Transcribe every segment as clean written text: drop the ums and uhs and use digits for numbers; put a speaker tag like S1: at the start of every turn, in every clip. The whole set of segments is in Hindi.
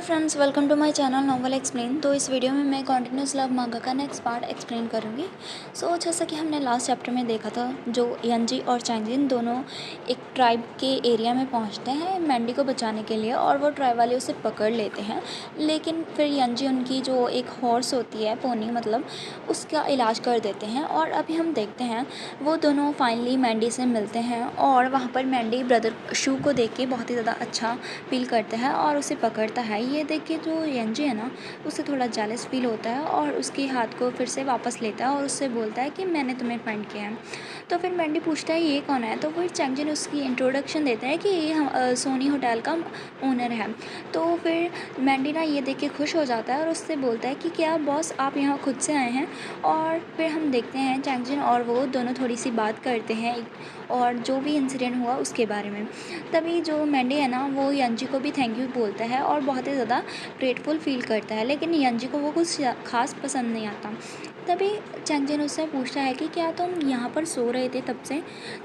S1: Friends, welcome to my channel novel explain. तो इस वीडियो में मैं कॉन्टिन्यूस लव मांगा का नेक्स्ट पार्ट एक्सप्लेन करूँगी। जैसा कि हमने लास्ट चैप्टर में देखा था, जो यंजी और चैंगजिन दोनों एक ट्राइब के एरिया में पहुंचते हैं मैंडी को बचाने के लिए, और वो ट्राइब वाले उसे पकड़ लेते हैं। लेकिन फिर यंजी उनकी जो एक हॉर्स होती है, पोनी मतलब, उसका इलाज कर देते हैं। और अभी हम देखते हैं वो दोनों फाइनली मैंडी से मिलते हैं, और वहाँ पर मैंडी ब्रदर शू को देख के बहुत ही ज़्यादा अच्छा फील करता है और उसे पकड़ता है। ये देख के जो यंजी है ना, उसे थोड़ा जेलस फील होता है और उसके हाथ को फिर से वापस लेता है और उससे बोलता है कि मैंने तुम्हें फाइंड किया है। तो फिर मैंडी पूछता है ये कौन है। तो फिर चैंगजिन उसकी इंट्रोडक्शन देता है कि ये हम सोनी होटल का ओनर है। तो फिर मैंडी ना ये देख के खुश हो जाता है और उससे बोलता है कि क्या बॉस आप यहाँ खुद से आए हैं। और फिर हम देखते हैं चैंगजिन और वो दोनों थोड़ी सी बात करते हैं और जो भी इंसिडेंट हुआ उसके बारे में। तभी जो मैंडी है ना, वो यंजी को भी थैंक यू बोलता है और बहुत ही ज़्यादा ग्रेटफुल फील करता है, लेकिन यंजी को वो कुछ खास पसंद नहीं आता। तभी चैंगजिन उससे पूछता है कि क्या तुम यहाँ पर सो रहे थे तब से।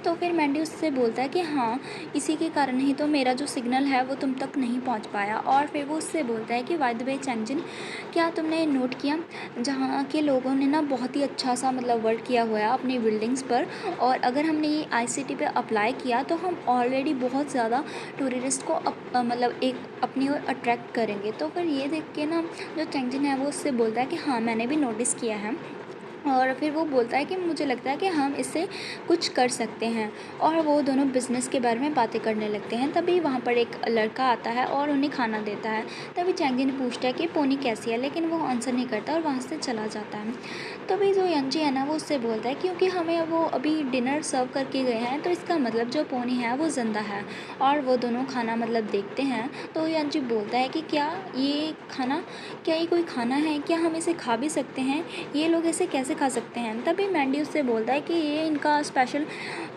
S1: तो फिर मैंडी उससे बोलता है कि हाँ, इसी के कारण ही तो मेरा जो सिग्नल है वो तुम तक नहीं पहुँच पाया। और फिर वो उससे बोलता है कि बाय द वे चैंगजिन, क्या तुमने नोट किया, जहाँ के लोगों ने ना बहुत ही अच्छा सा मतलब वर्क किया हुआ है अपनी बिल्डिंग्स पर, और अगर हमने ये आईसीटी पे अप्लाई किया तो हम ऑलरेडी बहुत ज़्यादा टूरिस्ट को मतलब एक अपनी ओर अट्रैक्ट करेंगे। तो फिर ये देख के ना जो चैंगजिन है वो उससे बोलता है कि हाँ, मैंने भी नोटिस किया है। और फिर वो बोलता है कि मुझे लगता है कि हम इससे कुछ कर सकते हैं। और वो दोनों बिज़नेस के बारे में बातें करने लगते हैं। तभी वहाँ पर एक लड़का आता है और उन्हें खाना देता है। तभी चैंगजिन पूछता है कि पोनी कैसी है, लेकिन वो आंसर नहीं करता और वहाँ से चला जाता है। तभी जो यंजी है ना, वो उससे बोलता है क्योंकि हमें वो अभी डिनर सर्व करके गए हैं, तो इसका मतलब जो पोनी है वो ज़िंदा है। और वो दोनों खाना मतलब देखते हैं। तो यंजी बोलता है कि क्या ये कोई खाना है, क्या हम इसे खा भी सकते हैं, ये लोग इसे कैसे खा सकते हैं। तभी मैंडी उससे बोलता है कि ये इनका स्पेशल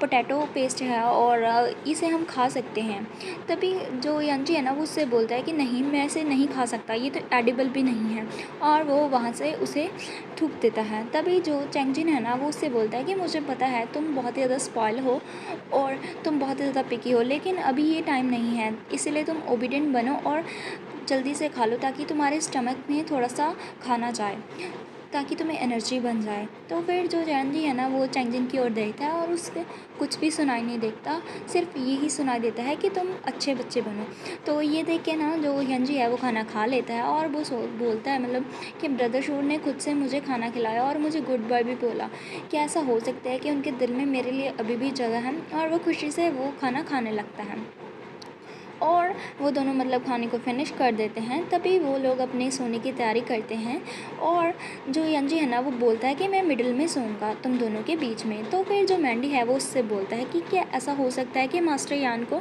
S1: पोटैटो पेस्ट है और इसे हम खा सकते हैं। तभी जो यंजी है ना, वो उससे बोलता है कि नहीं, मैं इसे नहीं खा सकता, ये तो एडिबल भी नहीं है। और वो वहाँ से उसे थूक देता है। तभी जो चैंगजिन है ना, वो उससे बोलता है कि मुझे पता है तुम बहुत ही ज़्यादा स्पॉइल हो और तुम बहुत ही ज़्यादा पिकी हो, लेकिन अभी ये टाइम नहीं है, इसीलिए तुम ओबीडियंट बनो और जल्दी से खा लो ताकि तुम्हारे स्टमक में थोड़ा सा खाना जाए, ताकि तुम्हें एनर्जी बन जाए। तो फिर जो यंजी है ना, वो चैंगजिन की ओर देखता है और उसके कुछ भी सुनाई नहीं देता, सिर्फ यही सुनाई देता है कि तुम अच्छे बच्चे बनो। तो ये देख के ना जो यंजी है वो खाना खा लेता है और वो बोलता है मतलब कि ब्रदर शूर ने खुद से मुझे खाना खिलाया और मुझे गुड बाय भी बोला। क्या ऐसा हो सकता है कि उनके दिल में मेरे लिए अभी भी जगह है। और वो खुशी से वो खाना खाने लगता है और वो दोनों मतलब खाने को फिनिश कर देते हैं। तभी वो लोग अपने सोने की तैयारी करते हैं और जो यंजी है ना, वो बोलता है कि मैं मिडिल में सोऊंगा तुम दोनों के बीच में। तो फिर जो मैंडी है वो उससे बोलता है कि क्या ऐसा हो सकता है कि मास्टर यान को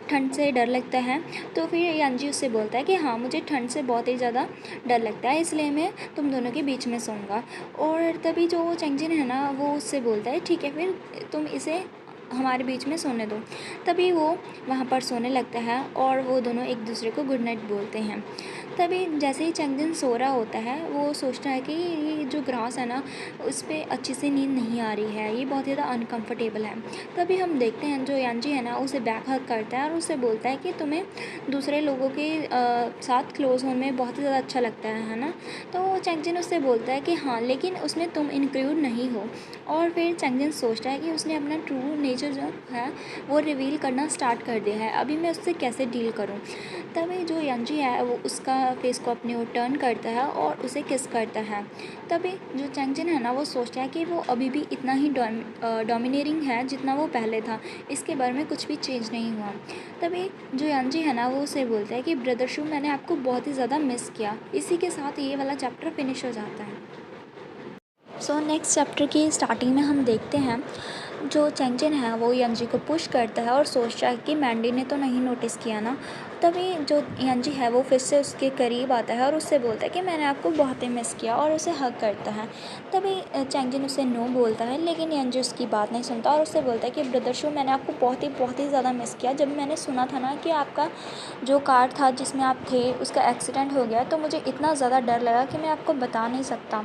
S1: ठंड से डर लगता है। तो फिर यंजी उससे बोलता है कि हाँ, मुझे ठंड से बहुत ही ज़्यादा डर लगता है, इसलिए मैं तुम दोनों के बीच में सोऊंगा। और तभी जो चैंगजिन है ना, वो उससे बोलता है ठीक है, फिर तुम इसे हमारे बीच में सोने दो। तभी वो वहाँ पर सोने लगता है और वो दोनों एक दूसरे को गुड नाइट बोलते हैं। तभी जैसे ही चैंगजिन सो रहा होता है, वो सोचता है कि ये जो ग्रास है ना, उस पर अच्छी से नींद नहीं आ रही है, ये बहुत ज़्यादा अनकंफर्टेबल है। तभी हम देखते हैं जो यंजी है ना, उसे बैक हग करता है और उसे बोलता है कि तुम्हें दूसरे लोगों के साथ क्लोज होने में बहुत ही ज़्यादा अच्छा लगता है ना। तो चैंगजिन उससे बोलता है कि हाँ, लेकिन उसमें तुम इंक्लूड नहीं हो। और फिर चैंगजिन सोचता है कि उसने अपना ट्रू नेचर जो है वो रिवील करना स्टार्ट कर दिया है, अभी मैं उससे कैसे डील करूं। तभी जो यंजी है वो उसका फेस को अपनी ओर टर्न करता है और उसे किस करता है। तभी जो चैंगजिन है ना, वो सोचता है कि वो अभी भी इतना ही डोमिनेटिंग है जितना वो पहले था, इसके बारे में कुछ भी चेंज नहीं हुआ। तभी जो यंजी है ना, वो उसे बोलता है कि ब्रदर शू, मैंने आपको बहुत ही ज़्यादा मिस किया। इसी के साथ ये वाला चैप्टर फिनिश हो जाता है। नेक्स्ट चैप्टर की स्टार्टिंग में हम देखते हैं जो चैंगजिन है वो यंजी को पुश करता है और सोचता है कि मैंडी ने तो नहीं नोटिस किया ना। तभी जो यंजी है वो फिर से उसके करीब आता है और उससे बोलता है कि मैंने आपको बहुत ही मिस किया, और उसे हग करता है। तभी चैंगजिन उसे नो बोलता है, लेकिन यंजी उसकी बात नहीं सुनता और उससे बोलता है कि ब्रदर शू, मैंने आपको बहुत ही ज़्यादा मिस किया। जब मैंने सुना था ना कि आपका जो कार था जिसमें आप थे उसका एक्सीडेंट हो गया, तो मुझे इतना ज़्यादा डर लगा कि मैं आपको बता नहीं सकता।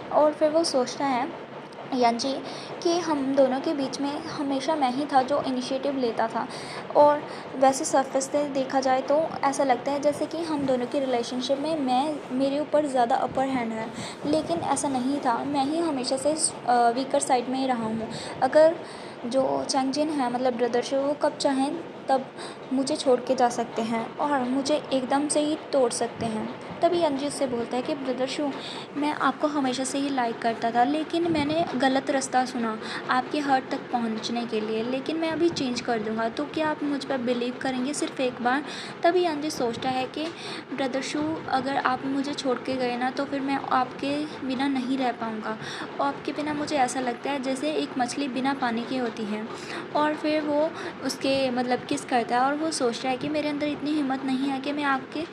S1: और फिर वो सोचता है यानी कि हम दोनों के बीच में हमेशा मैं ही था जो इनिशिएटिव लेता था। और वैसे सरफेस से देखा जाए तो ऐसा लगता है जैसे कि हम दोनों की रिलेशनशिप में मेरे ऊपर ज़्यादा अपर हैंड है, लेकिन ऐसा नहीं था। मैं ही हमेशा से वीकर साइड में ही रहा हूँ। अगर जो चैंगजिन है मतलब ब्रदर, वो कब चाहें तब मुझे छोड़ के जा सकते हैं और मुझे एकदम से ही तोड़ सकते हैं। तभी अंजी उससे बोलता है कि ब्रदर शू, मैं आपको हमेशा से ही लाइक करता था, लेकिन मैंने गलत रास्ता चुना आपके हार्ट तक पहुंचने के लिए, लेकिन मैं अभी चेंज कर दूंगा। तो क्या आप मुझ पर बिलीव करेंगे सिर्फ एक बार? तभी अंजी सोचता है कि ब्रदर शू, अगर आप मुझे छोड़ के गए ना तो फिर मैं आपके बिना नहीं रह पाऊँगा। और आपके बिना मुझे ऐसा लगता है जैसे एक मछली बिना पानी की होती है। और फिर वो उसके मतलब किस करता है और वो सोचता है कि मेरे अंदर इतनी हिम्मत नहीं है कि मैं आपके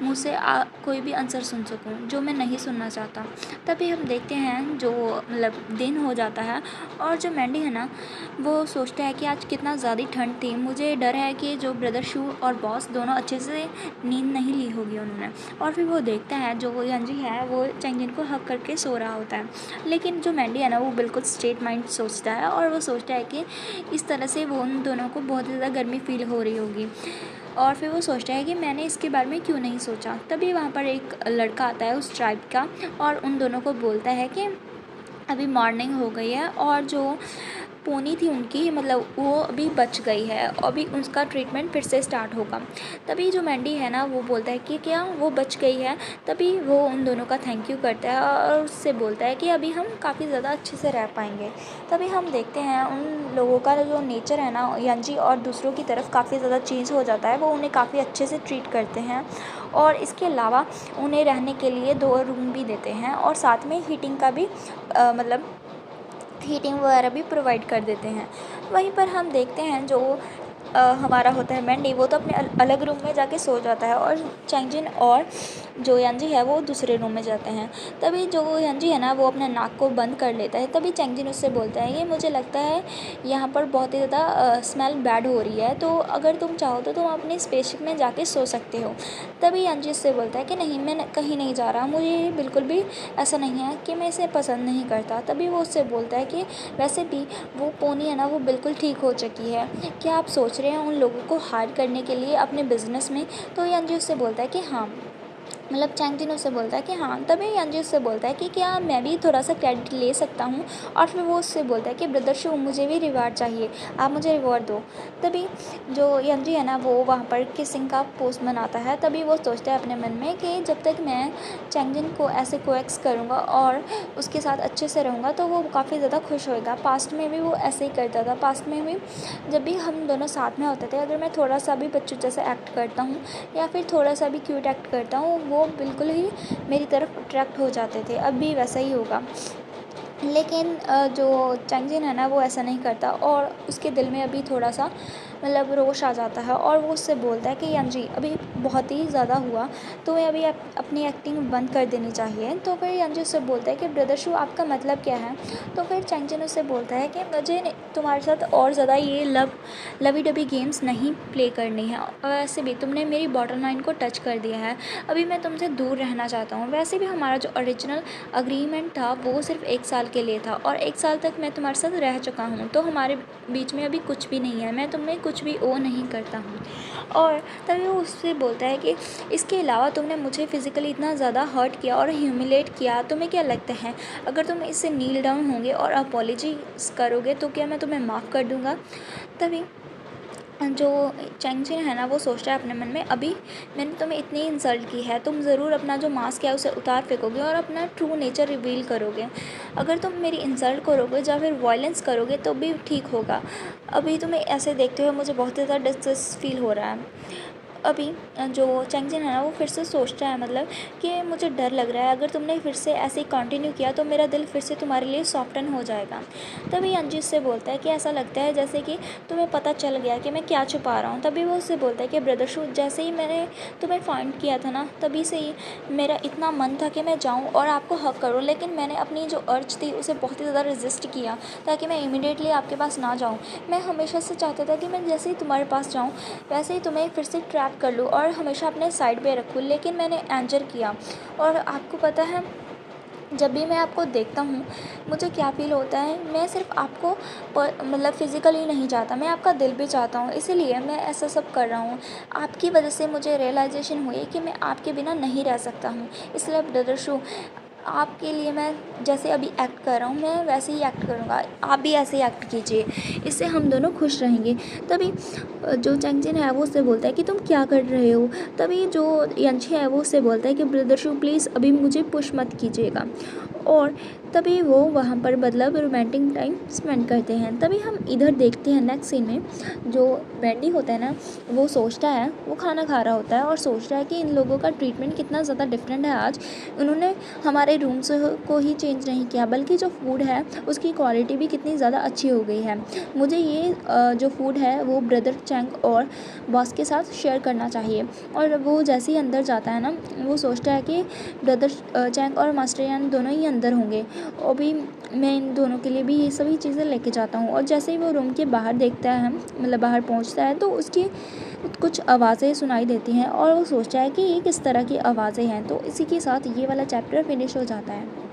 S1: मुँह से कोई भी आंसर सुन सकूं जो मैं नहीं सुनना चाहता। तभी हम देखते हैं जो मतलब दिन हो जाता है और जो मैंडी है ना, वो सोचता है कि आज कितना ज़्यादा ठंड थी, मुझे डर है कि जो ब्रदर शू और बॉस दोनों अच्छे से नींद नहीं ली होगी उन्होंने। और फिर वो देखता है जो वो यंजी है वो चैंगजिन को हक करके सो रहा होता है, लेकिन जो मैंडी है ना वो बिल्कुल स्ट्रेट माइंड सोचता है और वो सोचता है कि इस तरह से वो उन दोनों को बहुत ज़्यादा गर्मी फील हो रही होगी। और फिर वो सोचता है कि मैंने इसके बारे में क्यों नहीं सोचा। तभी वहाँ पर एक लड़का आता है उस ट्राइब का और उन दोनों को बोलता है कि अभी मॉर्निंग हो गई है और जो पोनी थी उनकी मतलब वो अभी बच गई है, अभी उसका ट्रीटमेंट फिर से स्टार्ट होगा। तभी जो मैंडी है ना वो बोलता है कि क्या वो बच गई है। तभी वो उन दोनों का थैंक यू करता है और उससे बोलता है कि अभी हम काफ़ी ज़्यादा अच्छे से रह पाएंगे। तभी हम देखते हैं उन लोगों का जो नेचर है ना यंजी और दूसरों की तरफ काफ़ी ज़्यादा चेंज हो जाता है। वो उन्हें काफ़ी अच्छे से ट्रीट करते हैं और इसके अलावा उन्हें रहने के लिए 2 रूम भी देते हैं और साथ में हीटिंग का भी मतलब हीटिंग वगैरह भी प्रोवाइड कर देते हैं। वहीं पर हम देखते हैं जो हमारा होता है मैंडी, वो तो अपने अलग रूम में जाके सो जाता है और चैंगजिन और जो यंजी है वो दूसरे रूम में जाते हैं। तभी जो यंजी है ना वो अपने नाक को बंद कर लेता है। तभी चैंगजिन उससे बोलता है ये मुझे लगता है यहाँ पर बहुत ही ज़्यादा स्मेल बैड हो रही है, तो अगर तुम चाहो तो तुम अपनी स्पेसशिप में जाके सो सकते हो। तभी यंजी उससे बोलता है कि नहीं, मैं कहीं नहीं जा रहा, मुझे बिल्कुल भी ऐसा नहीं है कि मैं इसे पसंद नहीं करता। तभी वो उससे बोलता है कि वैसे भी वो पोनी है ना वो बिल्कुल ठीक हो चुकी है, क्या आप सोच रहे हैं उन लोगों को हायर करने के लिए अपने बिजनेस में? तो यंजी उससे बोलता है कि हाँ, मतलब चैंगजिन उससे बोलता है कि हाँ। तभी यंजी उससे बोलता है कि क्या मैं भी थोड़ा सा क्रेडिट ले सकता हूँ। और फिर वो उससे बोलता है कि ब्रदर शू, मुझे भी रिवार्ड चाहिए, आप मुझे रिवॉर्ड दो। तभी जो यंजी है ना वो वहाँ पर किसिंग का पोस्ट बनाता है। तभी वो सोचता है अपने मन में कि जब तक मैं चैंगजिन को ऐसे कोएक्स करूँगा और उसके साथ अच्छे से रहूँगा तो वो काफ़ी ज़्यादा खुश होएगा। पास्ट में भी वो ऐसे ही करता था। पास्ट में भी जब भी हम दोनों साथ में होते थे, अगर मैं थोड़ा सा भी बच्चों जैसा एक्ट करता हूँ या फिर थोड़ा सा भी क्यूट एक्ट करता हूँ, वो बिल्कुल ही मेरी तरफ अट्रैक्ट हो जाते थे। अब भी वैसा ही होगा। लेकिन जो चैंगजिन है ना वो ऐसा नहीं करता और उसके दिल में अभी थोड़ा सा मतलब रोष आ जाता है और वो उससे बोलता है कि यंजी, अभी बहुत ही ज़्यादा हुआ, तुम्हें अभी अपनी एक्टिंग बंद कर देनी चाहिए। तो फिर यंजी उससे बोलता है कि ब्रदर शू, आपका मतलब क्या है? तो फिर चैंगजिन उससे बोलता है कि मुझे तुम्हारे साथ और ज़्यादा ये लवी डबी गेम्स नहीं प्ले करनी है, और वैसे भी तुमने मेरी बॉटल माइंड को टच कर दिया है, अभी मैं तुमसे दूर रहना चाहता हूँ। वैसे भी हमारा जो ओरिजिनल अग्रीमेंट था वो सिर्फ 1 साल के लिए था और 1 साल तक मैं तुम्हारे साथ रह चुका हूँ, तो हमारे बीच में अभी कुछ भी नहीं है, मैं तुम्हें कुछ भी ओ नहीं करता हूँ। और तभी वो उससे बोलता है कि इसके अलावा तुमने मुझे फिज़िकली इतना ज़्यादा हर्ट किया और ह्यूमिलेट किया, तुम्हें क्या लगता है अगर तुम इससे नील डाउन होंगे और अपॉलॉजी करोगे तो क्या मैं तुम्हें माफ़ कर दूँगा? तभी जो चैंगजिन है ना वो सोचता है अपने मन में, अभी मैंने तुम्हें इतनी इंसल्ट की है, तुम ज़रूर अपना जो मास्क है उसे उतार फेंकोगे और अपना ट्रू नेचर रिवील करोगे। अगर तुम मेरी इंसल्ट करोगे या फिर वायलेंस करोगे तो भी ठीक होगा। अभी तुम्हें ऐसे देखते हुए मुझे बहुत ज़्यादा डिस्ट्रेस फील हो रहा है। अभी जो चैंगजिन है ना वो फिर से सोचता है मतलब कि मुझे डर लग रहा है, अगर तुमने फिर से ऐसे ही कंटिन्यू किया तो मेरा दिल फिर से तुम्हारे लिए सॉफ्टन हो जाएगा। तभी अंजी उससे बोलता है कि ऐसा लगता है जैसे कि तुम्हें पता चल गया कि मैं क्या छुपा रहा हूँ। तभी वो उससे बोलता है कि ब्रदर शू, जैसे ही मैंने तुम्हें फाइंड किया था ना तभी से ही मेरा इतना मन था कि मैं जाऊँ और आपको हक करूँ, लेकिन मैंने अपनी जो अर्ज थी उसे बहुत ही ज़्यादा रेजिस्ट किया ताकि मैं इमीडिएटली आपके पास ना जाऊँ। मैं हमेशा से चाहता था कि मैं जैसे ही तुम्हारे पास जाऊँ वैसे ही तुम्हें फिर से ट्रैप कर लूँ और हमेशा अपने साइड पे रखूँ, लेकिन मैंने एंजर किया। और आपको पता है जब भी मैं आपको देखता हूँ मुझे क्या फ़ील होता है, मैं सिर्फ़ आपको मतलब फ़िज़िकली नहीं चाहता, मैं आपका दिल भी चाहता हूँ, इसीलिए मैं ऐसा सब कर रहा हूँ। आपकी वजह से मुझे रियलाइज़ेशन हुई कि मैं आपके बिना नहीं रह सकता हूँ। इसलिए ब्रदर शो, आपके लिए मैं जैसे अभी एक्ट कर रहा हूँ मैं वैसे ही एक्ट करूँगा, आप भी ऐसे ही एक्ट कीजिए, इससे हम दोनों खुश रहेंगे। तभी जो चैंगजिन है वो उससे बोलता है कि तुम क्या कर रहे हो। तभी जो यंशी है वो उससे बोलता है कि ब्रदर शू प्लीज़ अभी मुझे पुश मत कीजिएगा। और तभी वो वहाँ पर मतलब रोमांटिक टाइम स्पेंड करते हैं। तभी हम इधर देखते हैं नेक्स्ट सीन में, जो वेंडी होता है ना, वो सोचता है, वो खाना खा रहा होता है और सोच रहा है कि इन लोगों का ट्रीटमेंट कितना ज़्यादा डिफरेंट है आज। उन्होंने हमारे रूम्स को ही चेंज नहीं किया, बल्कि जो फूड है उसकी क्वालिटी भी कितनी ज़्यादा अच्छी हो गई है। मुझे ये जो फूड है वो ब्रदर चैंग और बॉस के साथ शेयर करना चाहिए। और वो जैसे ही अंदर जाता है ना, वो सोचता है कि ब्रदर चैंग और मास्टर यान दोनों ही अंदर होंगे, और भी मैं इन दोनों के लिए भी ये सभी चीज़ें लेके जाता हूँ। और जैसे ही वो रूम के बाहर देखता है, मतलब बाहर पहुँचता है, तो उसकी कुछ आवाज़ें सुनाई देती हैं और वो सोचता है कि ये किस तरह की आवाज़ें हैं। तो इसी के साथ ये वाला चैप्टर फिनिश हो जाता है।